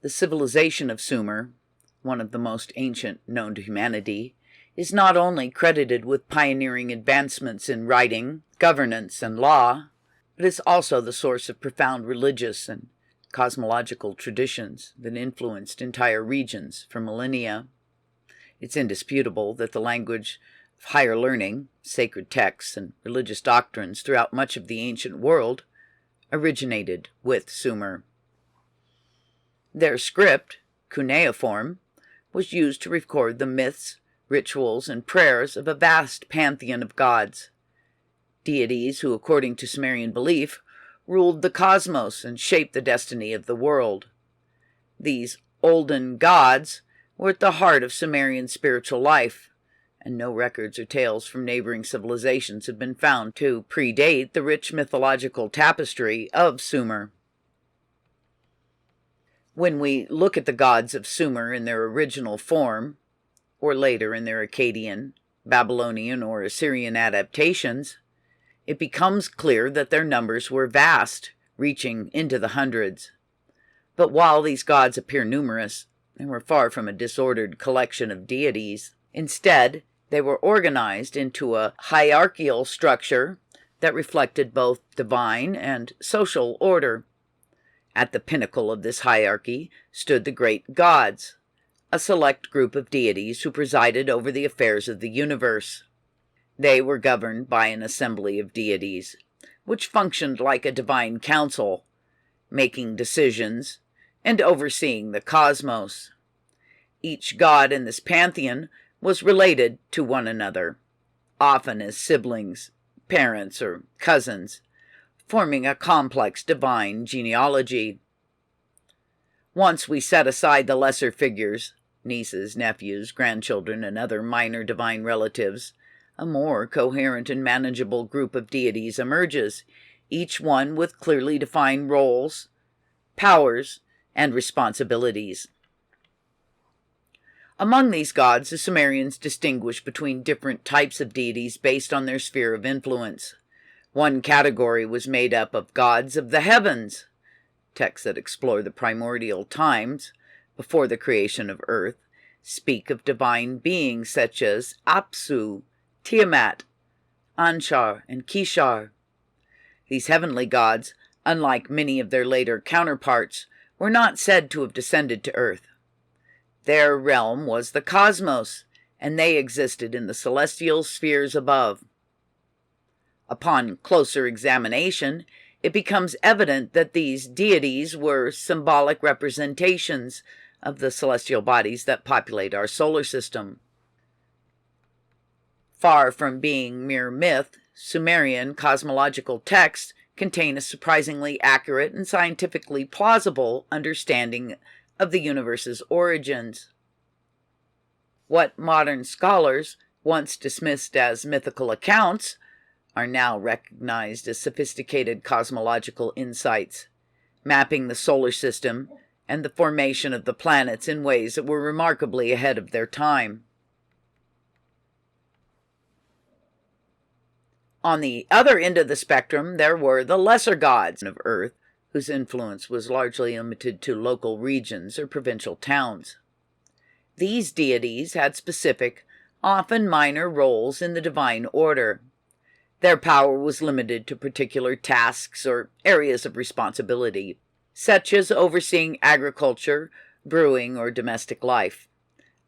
The civilization of Sumer, one of the most ancient known to humanity, is not only credited with pioneering advancements in writing, governance, and law, but is also the source of profound religious and cosmological traditions that influenced entire regions for millennia. It's indisputable that the language of higher learning, sacred texts, and religious doctrines throughout much of the ancient world originated with Sumer. Their script, cuneiform, was used to record the myths, rituals, and prayers of a vast pantheon of gods, deities who, according to Sumerian belief, ruled the cosmos and shaped the destiny of the world. These olden gods were at the heart of Sumerian spiritual life, and no records or tales from neighboring civilizations have been found to predate the rich mythological tapestry of Sumer. When we look at the gods of Sumer in their original form, or later in their Akkadian, Babylonian, or Assyrian adaptations, it becomes clear that their numbers were vast, reaching into the hundreds. But while these gods appear numerous, they were far from a disordered collection of deities. Instead, they were organized into a hierarchical structure that reflected both divine and social order. At the pinnacle of this hierarchy stood the great gods, a select group of deities who presided over the affairs of the universe. They were governed by an assembly of deities, which functioned like a divine council, making decisions and overseeing the cosmos. Each god in this pantheon was related to one another, often as siblings, parents, or cousins, forming a complex divine genealogy. Once we set aside the lesser figures, nieces, nephews, grandchildren, and other minor divine relatives, a more coherent and manageable group of deities emerges, each one with clearly defined roles, powers, and responsibilities. Among these gods, the Sumerians distinguished between different types of deities based on their sphere of influence. One category was made up of gods of the heavens. Texts that explore the primordial times, before the creation of earth, speak of divine beings such as Apsu, Tiamat, Anshar, and Kishar. These heavenly gods, unlike many of their later counterparts, were not said to have descended to earth. Their realm was the cosmos, and they existed in the celestial spheres above. Upon closer examination, it becomes evident that these deities were symbolic representations of the celestial bodies that populate our solar system. Far from being mere myth, Sumerian cosmological texts contain a surprisingly accurate and scientifically plausible understanding of the universe's origins. What modern scholars once dismissed as mythical accounts are now recognized as sophisticated cosmological insights, mapping the solar system and the formation of the planets in ways that were remarkably ahead of their time. On the other end of the spectrum, there were the lesser gods of Earth, whose influence was largely limited to local regions or provincial towns. These deities had specific, often minor roles in the divine order. Their power was limited to particular tasks or areas of responsibility, such as overseeing agriculture, brewing, or domestic life.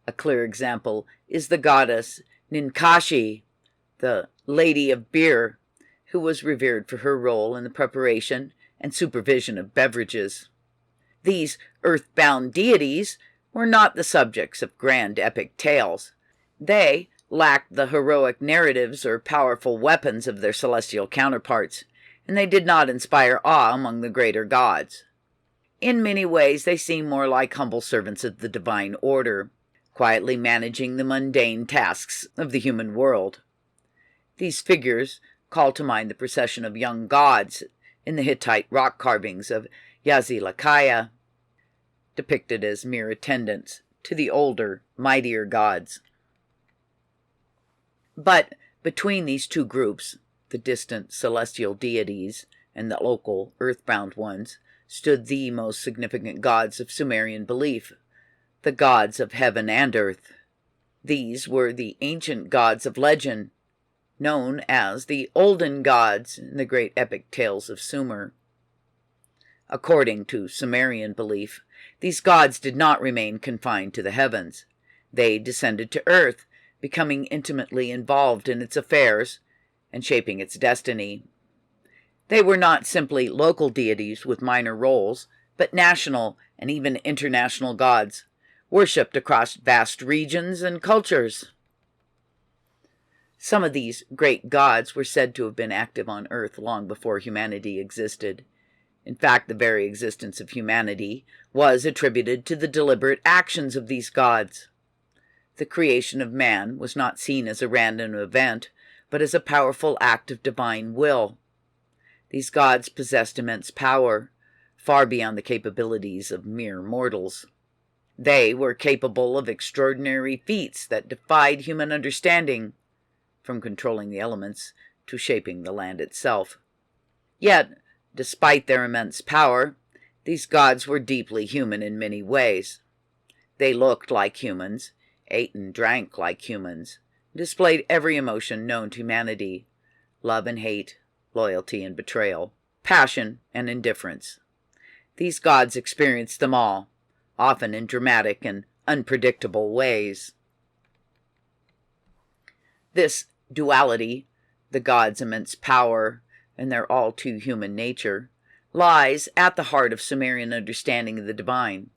A clear example is the goddess Ninkashi, the Lady of Beer, who was revered for her role in the preparation and supervision of beverages. These earthbound deities were not the subjects of grand epic tales. They lacked the heroic narratives or powerful weapons of their celestial counterparts, and they did not inspire awe among the greater gods. In many ways, they seem more like humble servants of the divine order, quietly managing the mundane tasks of the human world. These figures call to mind the procession of young gods in the Hittite rock carvings of Yazilakaya, depicted as mere attendants to the older, mightier gods. But between these two groups, the distant celestial deities and the local earthbound ones, stood the most significant gods of Sumerian belief, the gods of heaven and earth. These were the ancient gods of legend, known as the Olden Gods in the great epic tales of Sumer. According to Sumerian belief, these gods did not remain confined to the heavens. They descended to earth, becoming intimately involved in its affairs and shaping its destiny. They were not simply local deities with minor roles, but national and even international gods, worshipped across vast regions and cultures. Some of these great gods were said to have been active on earth long before humanity existed. In fact, the very existence of humanity was attributed to the deliberate actions of these gods. The creation of man was not seen as a random event, but as a powerful act of divine will. These gods possessed immense power, far beyond the capabilities of mere mortals. They were capable of extraordinary feats that defied human understanding, from controlling the elements to shaping the land itself. Yet, despite their immense power, these gods were deeply human in many ways. They looked like humans, ate and drank like humans, displayed every emotion known to humanity: love and hate, loyalty and betrayal, passion and indifference. These gods experienced them all, often in dramatic and unpredictable ways. This duality, the gods' immense power and their all-too-human nature, lies at the heart of Sumerian understanding of the divine.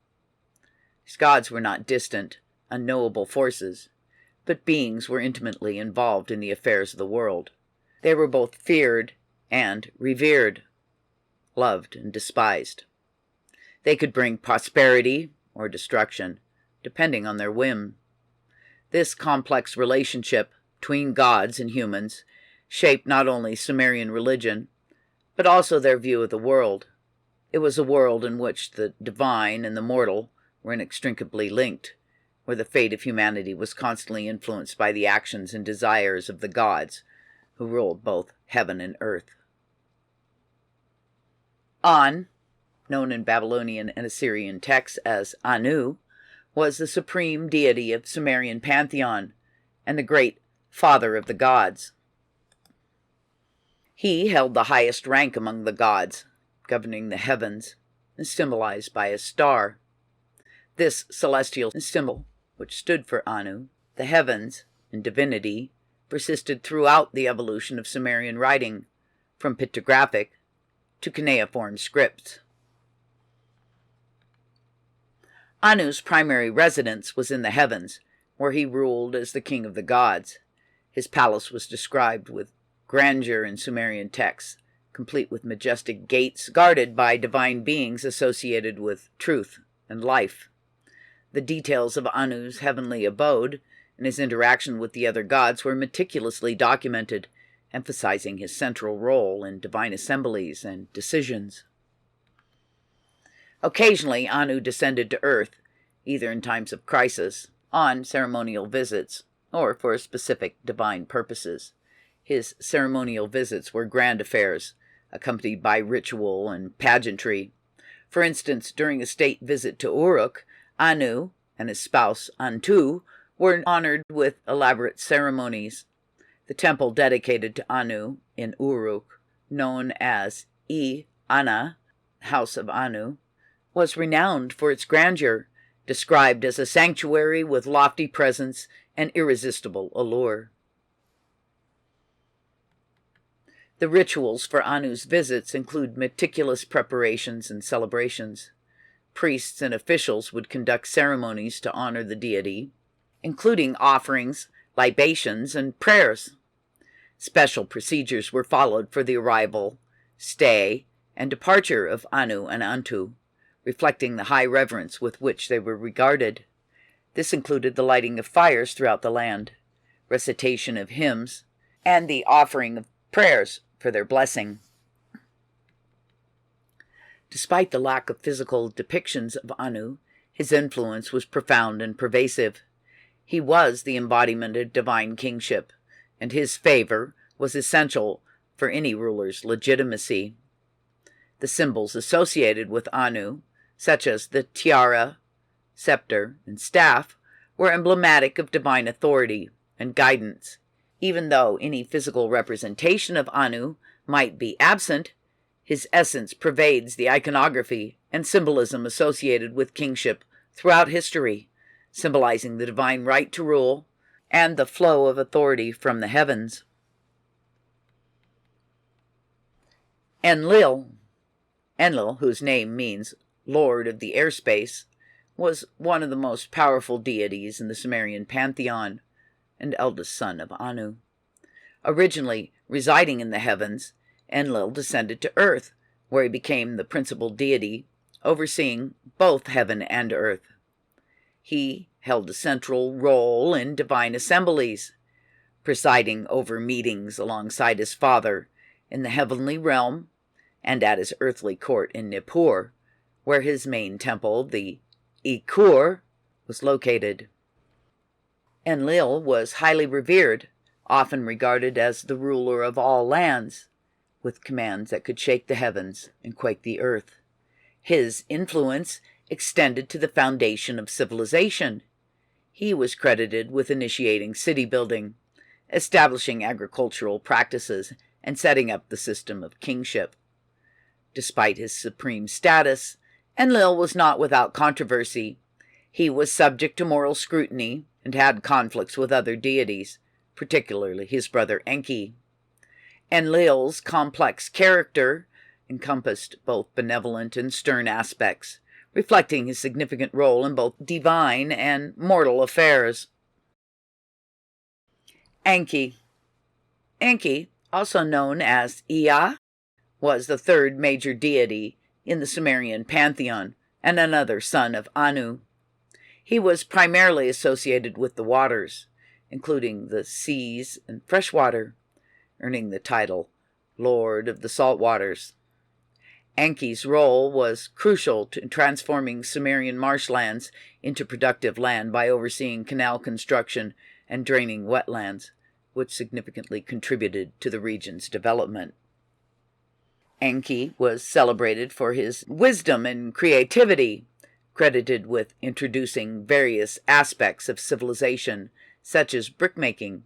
These gods were not distant, unknowable forces, but beings were intimately involved in the affairs of the world. They were both feared and revered, loved and despised. They could bring prosperity or destruction, depending on their whim. This complex relationship between gods and humans shaped not only Sumerian religion, but also their view of the world. It was a world in which the divine and the mortal were inextricably linked, where the fate of humanity was constantly influenced by the actions and desires of the gods, who ruled both heaven and earth. An, known in Babylonian and Assyrian texts as Anu, was the supreme deity of Sumerian pantheon and the great father of the gods. He held the highest rank among the gods, governing the heavens, and symbolized by a star. This celestial symbol, which stood for Anu, the heavens, and divinity, persisted throughout the evolution of Sumerian writing, from pictographic to cuneiform scripts. Anu's primary residence was in the heavens, where he ruled as the king of the gods. His palace was described with grandeur in Sumerian texts, complete with majestic gates guarded by divine beings associated with truth and life. The details of Anu's heavenly abode and his interaction with the other gods were meticulously documented, emphasizing his central role in divine assemblies and decisions. Occasionally, Anu descended to earth, either in times of crisis, on ceremonial visits, or for specific divine purposes. His ceremonial visits were grand affairs, accompanied by ritual and pageantry. For instance, during a state visit to Uruk, Anu and his spouse Antu were honored with elaborate ceremonies. The temple dedicated to Anu in Uruk, known as Ana, House of Anu, was renowned for its grandeur, described as a sanctuary with lofty presence and irresistible allure. The rituals for Anu's visits include meticulous preparations and celebrations. Priests and officials would conduct ceremonies to honor the deity, including offerings, libations, and prayers. Special procedures were followed for the arrival, stay, and departure of Anu and Antu, reflecting the high reverence with which they were regarded. This included the lighting of fires throughout the land, recitation of hymns, and the offering of prayers for their blessing. Despite the lack of physical depictions of Anu, his influence was profound and pervasive. He was the embodiment of divine kingship, and his favor was essential for any ruler's legitimacy. The symbols associated with Anu, such as the tiara, scepter, and staff, were emblematic of divine authority and guidance. Even though any physical representation of Anu might be absent, his essence pervades the iconography and symbolism associated with kingship throughout history, symbolizing the divine right to rule and the flow of authority from the heavens. Enlil, whose name means Lord of the Airspace, was one of the most powerful deities in the Sumerian pantheon and eldest son of Anu. Originally residing in the heavens, Enlil descended to earth, where he became the principal deity, overseeing both heaven and earth. He held a central role in divine assemblies, presiding over meetings alongside his father in the heavenly realm and at his earthly court in Nippur, where his main temple, the Ikur, was located. Enlil was highly revered, often regarded as the ruler of all lands, with commands that could shake the heavens and quake the earth. His influence extended to the foundation of civilization. He was credited with initiating city building, establishing agricultural practices, and setting up the system of kingship. Despite his supreme status, Enlil was not without controversy. He was subject to moral scrutiny and had conflicts with other deities, particularly his brother Enki. Enlil's complex character encompassed both benevolent and stern aspects, reflecting his significant role in both divine and mortal affairs. Enki, also known as Ea, was the third major deity in the Sumerian pantheon and another son of Anu. He was primarily associated with the waters, including the seas and freshwater, earning the title Lord of the Salt Waters. Enki's role was crucial in transforming Sumerian marshlands into productive land by overseeing canal construction and draining wetlands, which significantly contributed to the region's development. Enki was celebrated for his wisdom and creativity, credited with introducing various aspects of civilization, such as brickmaking,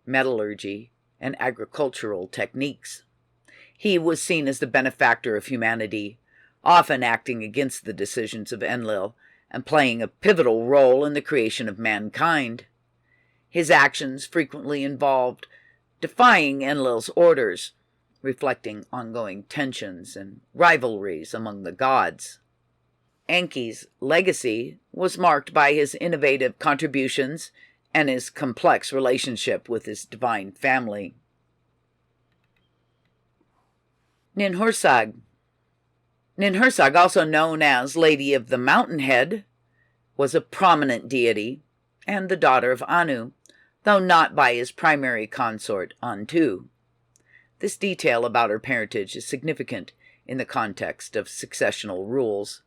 metallurgy, and agricultural techniques. He was seen as the benefactor of humanity, often acting against the decisions of Enlil and playing a pivotal role in the creation of mankind. His actions frequently involved defying Enlil's orders, reflecting ongoing tensions and rivalries among the gods. Enki's legacy was marked by his innovative contributions and his complex relationship with his divine family. Ninhursag, also known as Lady of the Mountainhead, was a prominent deity and the daughter of Anu, though not by his primary consort Antu. This detail about her parentage is significant in the context of successional rules,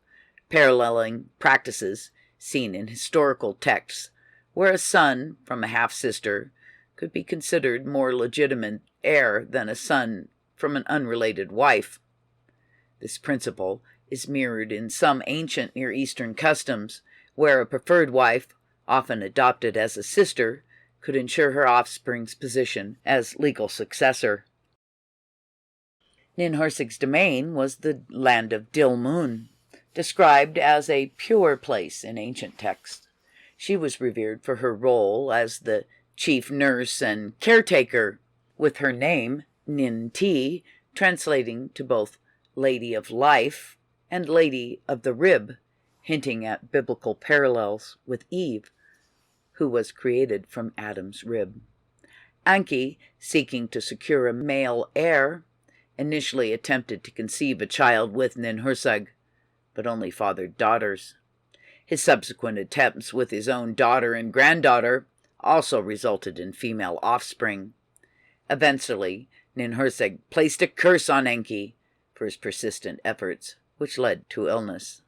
paralleling practices seen in historical texts, where a son from a half-sister could be considered more legitimate heir than a son from an unrelated wife. This principle is mirrored in some ancient Near Eastern customs, where a preferred wife, often adopted as a sister, could ensure her offspring's position as legal successor. Ninhursag's domain was the land of Dilmun, described as a pure place in ancient texts. She was revered for her role as the chief nurse and caretaker, with her name, Ninti, translating to both Lady of Life and Lady of the Rib, hinting at biblical parallels with Eve, who was created from Adam's rib. Enki, seeking to secure a male heir, initially attempted to conceive a child with Ninhursag, but only fathered daughters. His subsequent attempts with his own daughter and granddaughter also resulted in female offspring. Eventually, Ninhursag placed a curse on Enki for his persistent efforts, which led to illness.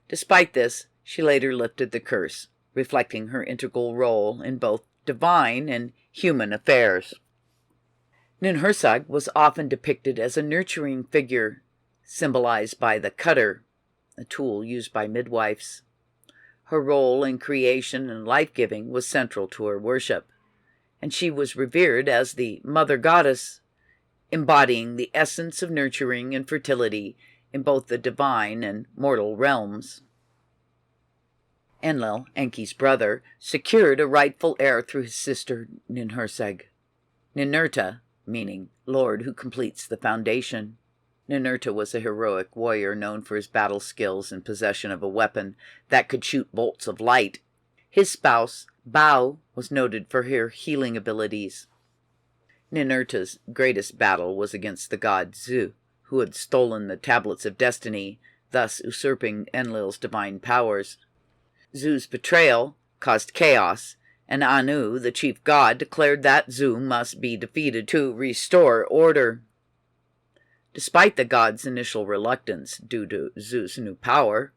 Despite this, she later lifted the curse, reflecting her integral role in both divine and human affairs. Ninhursag was often depicted as a nurturing figure, symbolized by the cutter, a tool used by midwives. Her role in creation and life-giving was central to her worship, and she was revered as the mother goddess, embodying the essence of nurturing and fertility in both the divine and mortal realms. Enlil, Enki's brother, secured a rightful heir through his sister Ninhursag. Ninurta, meaning Lord who completes the foundation. Ninurta was a heroic warrior known for his battle skills and possession of a weapon that could shoot bolts of light. His spouse, Bau, was noted for her healing abilities. Ninurta's greatest battle was against the god Zu, who had stolen the Tablets of Destiny, thus usurping Enlil's divine powers. Zu's betrayal caused chaos, and Anu, the chief god, declared that Zu must be defeated to restore order. Despite the god's initial reluctance due to Zu's new power,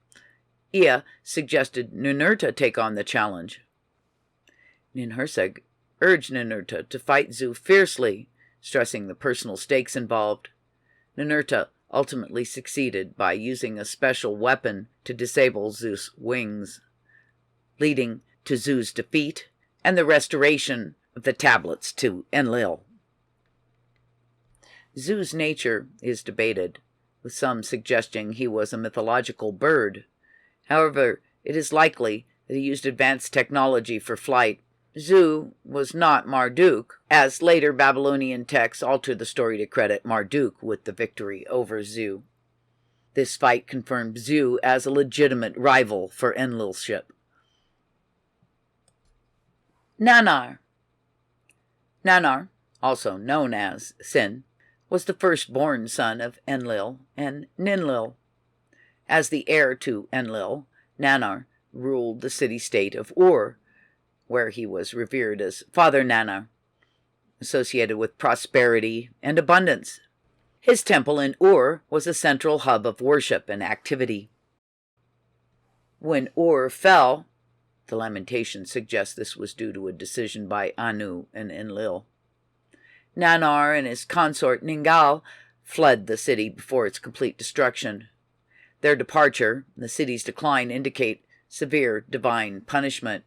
Ea suggested Ninurta take on the challenge. Ninhursag urged Ninurta to fight Zu fiercely, stressing the personal stakes involved. Ninurta ultimately succeeded by using a special weapon to disable Zu's wings, leading to Zu's defeat and the restoration of the tablets to Enlil. Zu's nature is debated, with some suggesting he was a mythological bird. However, it is likely that he used advanced technology for flight. Zu was not Marduk, as later Babylonian texts alter the story to credit Marduk with the victory over Zu. This fight confirmed Zu as a legitimate rival for Enlil's ship. Nanar. Nanar, also known as Sin, was the firstborn son of Enlil and Ninlil. As the heir to Enlil, Nanar ruled the city-state of Ur, where he was revered as Father Nanar, associated with prosperity and abundance. His temple in Ur was a central hub of worship and activity. When Ur fell, the Lamentations suggest this was due to a decision by Anu and Enlil. Nanar and his consort Ningal fled the city before its complete destruction. Their departure and the city's decline indicate severe divine punishment.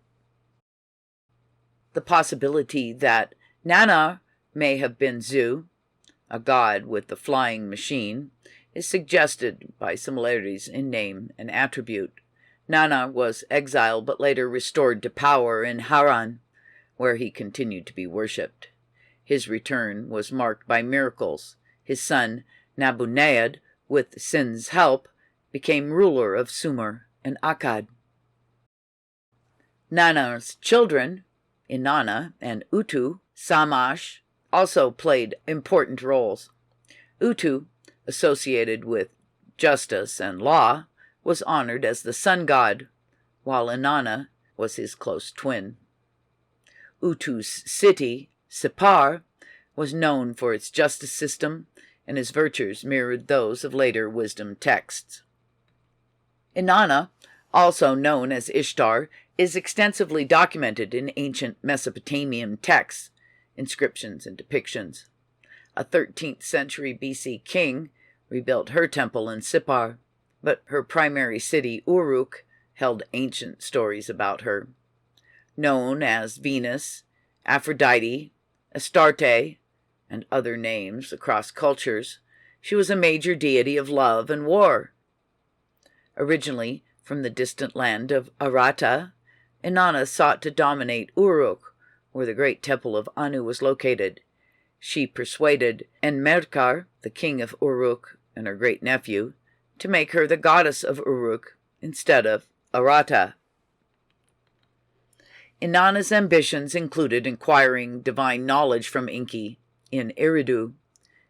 The possibility that Nanar may have been Zu, a god with the flying machine, is suggested by similarities in name and attribute. Nanar was exiled but later restored to power in Haran, where he continued to be worshipped. His return was marked by miracles. His son, Nabunead, with Sin's help, became ruler of Sumer and Akkad. Nanar's children, Inanna and Utu, Samash, also played important roles. Utu, associated with justice and law, was honored as the sun god, while Anana was his close twin. Utu's city, Sippar, was known for its justice system, and his virtues mirrored those of later wisdom texts. Inanna, also known as Ishtar, is extensively documented in ancient Mesopotamian texts, inscriptions, and depictions. A 13th century BC king rebuilt her temple in Sippar, but her primary city, Uruk, held ancient stories about her. Known as Venus, Aphrodite, Astarte, and other names across cultures, she was a major deity of love and war. Originally from the distant land of Arata, Inanna sought to dominate Uruk, where the great temple of Anu was located. She persuaded Enmerkar, the king of Uruk and her great-nephew, to make her the goddess of Uruk instead of Arata. Inanna's ambitions included acquiring divine knowledge from Enki in Eridu,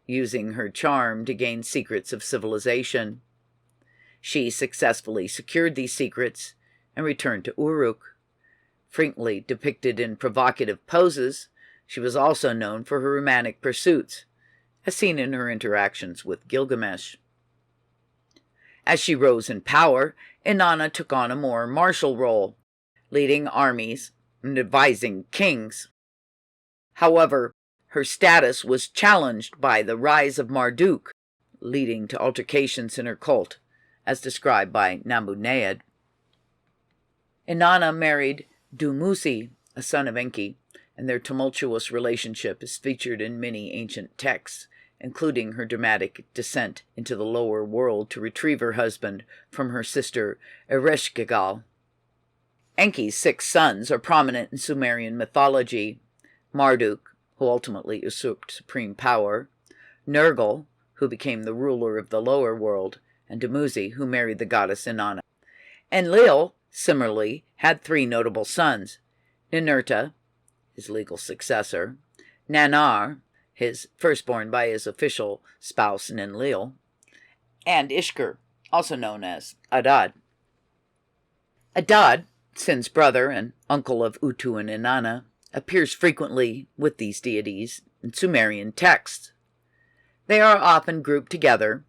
using her charm to gain secrets of civilization. She successfully secured these secrets and returned to Uruk. Frequently depicted in provocative poses, she was also known for her romantic pursuits, as seen in her interactions with Gilgamesh. As she rose in power, Inanna took on a more martial role, leading armies and advising kings. However, her status was challenged by the rise of Marduk, leading to altercations in her cult, as described by Nabu-Nayad. Anana married Dumuzi, a son of Enki, and their tumultuous relationship is featured in many ancient texts, including her dramatic descent into the lower world to retrieve her husband from her sister Ereshkigal. Enki's 6 sons are prominent in Sumerian mythology: Marduk, who ultimately usurped supreme power; Nergal, who became the ruler of the lower world; and Dumuzi, who married the goddess Inanna. Enlil, similarly, had 3 notable sons: Ninurta, his legal successor; Nanar, his firstborn by his official spouse Enlil; and Ishkur, also known as Adad. Adad, Sin's brother and uncle of Utu and Inanna, appears frequently with these deities in Sumerian texts. They are often grouped together,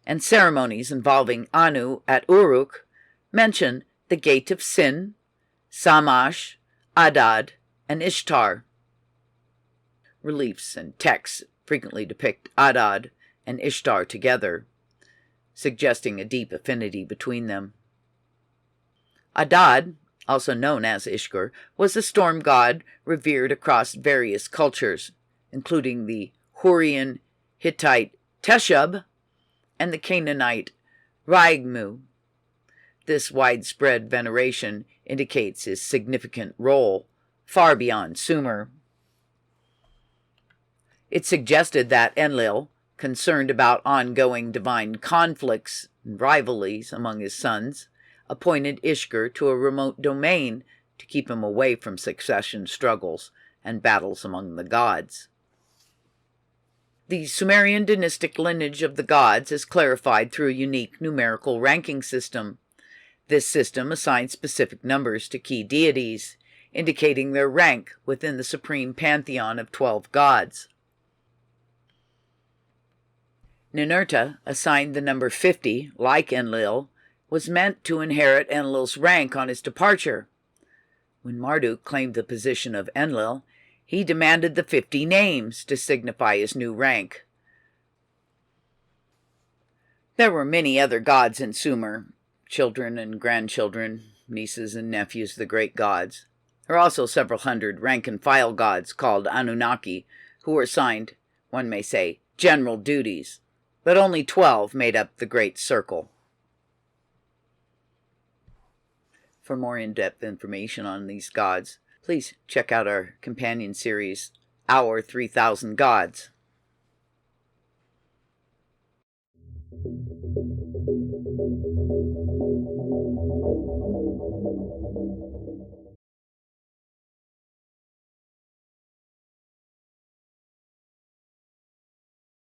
and ceremonies involving Anu at Uruk mention the Gate of Sin, Samash, Adad, and Ishtar. Reliefs and texts frequently depict Adad and Ishtar together, suggesting a deep affinity between them. Adad, also known as Ishkur, was a storm god revered across various cultures, including the Hurrian Hittite Teshub and the Canaanite Raigmu. This widespread veneration indicates his significant role far beyond Sumer. It suggested that Enlil, concerned about ongoing divine conflicts and rivalries among his sons, appointed Ishkur to a remote domain to keep him away from succession struggles and battles among the gods. The Sumerian dynastic lineage of the gods is clarified through a unique numerical ranking system. This system assigns specific numbers to key deities, indicating their rank within the supreme pantheon of 12 gods. Ninurta, assigned the number 50, like Enlil, was meant to inherit Enlil's rank on his departure. When Marduk claimed the position of Enlil, he demanded the 50 names to signify his new rank. There were many other gods in Sumer, children and grandchildren, nieces and nephews of the great gods. There are also several hundred rank-and-file gods called Anunnaki, who were assigned, one may say, general duties, but only 12 made up the Great Circle. For more in-depth information on these gods, please check out our companion series, Our 3,000 Gods.